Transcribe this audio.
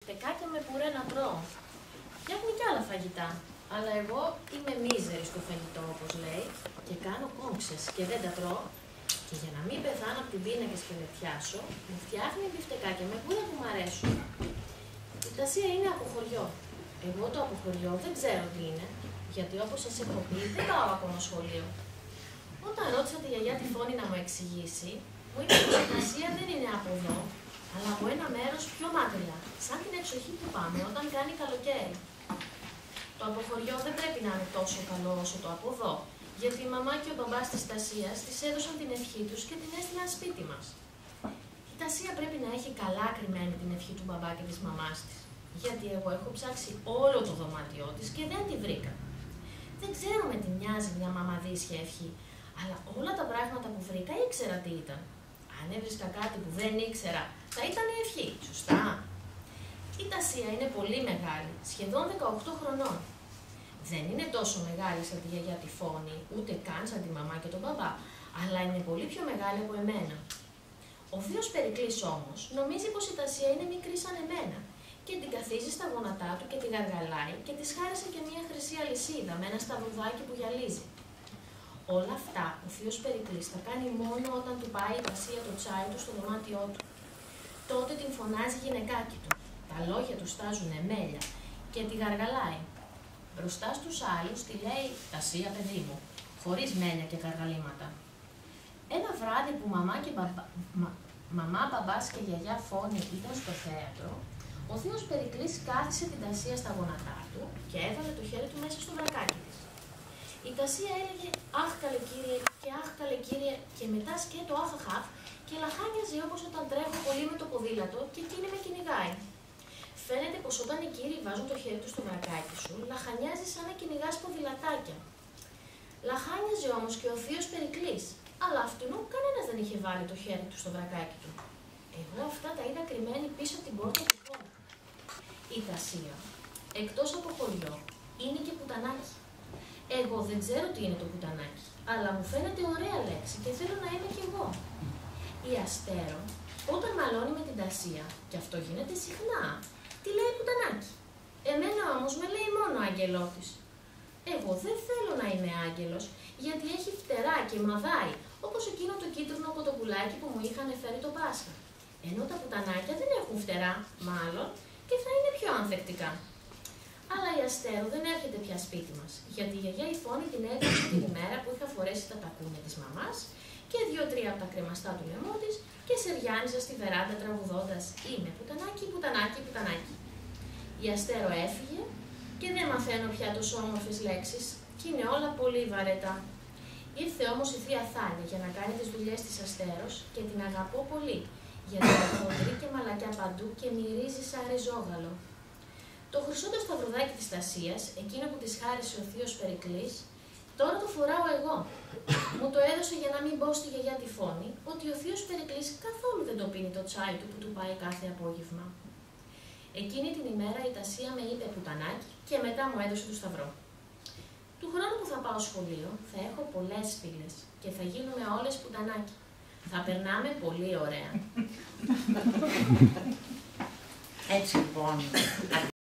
μπιφτεκάκια με πουρέ να τρώω. Φτιάχνει κι άλλα φαγητά. Αλλά εγώ είμαι μίζερη στο φαγητό, όπως λέει, και κάνω κόμψες και δεν τα τρώω. Και για να μην πεθάνω από την πείνα και σκελετιάσω, μου φτιάχνει μπιφτεκάκια με πουρέ που μου αρέσουν. Η Τασία είναι από χωριό. Εγώ το από χωριό δεν ξέρω τι είναι, γιατί όπως σας έχω πει, δεν πάω ακόμα σχολείο. Όταν ρώτησα τη γιαγιά τη Φώνη να μου εξηγήσει, μου είπε πως η Τασία δεν είναι από εδώ, αλλά από ένα μέρος πιο μακριά, σαν την εξοχή που πάμε όταν κάνει καλοκαίρι. Το από χωριό δεν πρέπει να είναι τόσο καλό όσο το από εδώ, γιατί η μαμά και ο μπαμπάς της Τασίας της έδωσαν την ευχή τους και την έστειλαν σπίτι μας. Η Τασία πρέπει να έχει καλά κρυμμένη την ευχή του μπαμπά και της μαμάς της, γιατί εγώ έχω ψάξει όλο το δωμάτιό της και δεν τη βρήκα. Δεν ξέρω με τι μοιάζει μια μαμαδίσια ευχή, αλλά όλα τα πράγματα που βρήκα ήξερα τι ήταν. Αν έβρισκα κάτι που δεν ήξερα, θα ήταν η ευχή, σωστά? Η Τασία είναι πολύ μεγάλη, σχεδόν 18 χρονών. Δεν είναι τόσο μεγάλη σαν τη γιαγιά τη Φώνη, ούτε καν σαν τη μαμά και τον μπαμπά, αλλά είναι πολύ πιο μεγάλη από εμένα. Ο θείος Περικλής όμως νομίζει πως η Τασία είναι μικρή σαν εμένα και την καθίζει στα γόνατά του και τη γαργαλάει και της χάρισε και μια χρυσή αλυσίδα με ένα σταυρουδάκι που γυαλίζει. Όλα αυτά ο θείος Περικλής τα κάνει μόνο όταν του πάει η Τασία το τσάι του στο δωμάτιό του. Τότε την φωνάζει γυναικάκι του. Τα λόγια του στάζουν μέλια και τη γαργαλάει. Μπροστά στους άλλους τη λέει «Τασία, παιδί μου», χωρίς μένια και γαργαλήματα. Ένα βράδυ που μαμά, μπαμπάς και γιαγιά Φώνη ήταν στο θέατρο, ο θείος Περικλής κάθισε την Τασία στα γόνατά του και έβαλε το χέρι του μέσα στο βρακάκι της. Η Τασία έλεγε «Αχ, καλέ κύριε» και «Αχ, καλέ κύριε» και μετά σκέτο «Αχ, αχ, αχ» και λαχάνιαζε όπως όταν τρέχω πολύ με το ποδήλατο και εκείνη με κυνηγάει. Φαίνεται πως όταν οι κύριοι βάζουν το χέρι του στο βρακάκι σου, λαχανιάζει σαν να κυνηγάς ποδηλατάκια. Λαχάνιαζε όμως και ο θείος Περικλής, αλλά αυτού κανένας δεν είχε βάλει το χέρι του στο βρακάκι του. Εγώ αυτά τα είδα κρυμμένη πίσω από την πόρτα του κόμμα. Η Τασία, εκτός από χωριό, είναι και πουτανάκι. Εγώ δεν ξέρω τι είναι το πουτανάκι, αλλά μου φαίνεται ωραία λέξη και θέλω να είμαι κι εγώ. Η Αστέρο, όταν μαλώνει με την Τασία, και αυτό γίνεται συχνά, τη λέει πουτανάκι. Εμένα όμως με λέει μόνο άγγελό της. Εγώ δεν θέλω να είμαι άγγελος, γιατί έχει φτερά και μαδάει, όπως εκείνο το κίτρινο κοτοπουλάκι που μου είχαν φέρει το Πάσχα. Ενώ τα πουτανάκια δεν έχουν φτερά, μάλλον, και θα είναι πιο ανθεκτικά. Αλλά η Αστέρο δεν έρχεται πια σπίτι μας, γιατί η γιαγιά η Φώνη την έγραψε την ημέρα που είχα φορέσει τα τακούνια της μαμάς και 2-3 από τα κρεμαστά του λαιμό της και σεριάνιζα στη βεράντα τραγουδώντας «Είμαι πουτανάκι, πουτανάκι, πουτανάκι». Η Αστέρο έφυγε και δεν μαθαίνω πια τόσο όμορφες λέξεις και είναι όλα πολύ βαρετά. Ήρθε όμως η θεία Θάλια για να κάνει τις δουλειές της Αστέρος και την αγαπώ πολύ, γιατί είναι χοντρή και μαλακιά παντού και μυρίζει σαν ριζόγαλο. Το χρυσό το σταυρουδάκι της Τασίας, εκείνο που της χάρισε ο θείος Περικλής, τώρα το φοράω εγώ. Μου το έδωσε για να μην πω στη γιαγιά τη Φώνη ότι ο θείος Περικλής καθόλου δεν το πίνει το τσάι του που του πάει κάθε απόγευμα. Εκείνη την ημέρα η Τασία με είπε πουτανάκι και μετά μου έδωσε το σταυρό. Του χρόνου που θα πάω σχολείο θα έχω πολλές φίλες και θα γίνουμε όλες πουτανάκι. Θα περνάμε πολύ ωραία. Έτσι λοιπόν.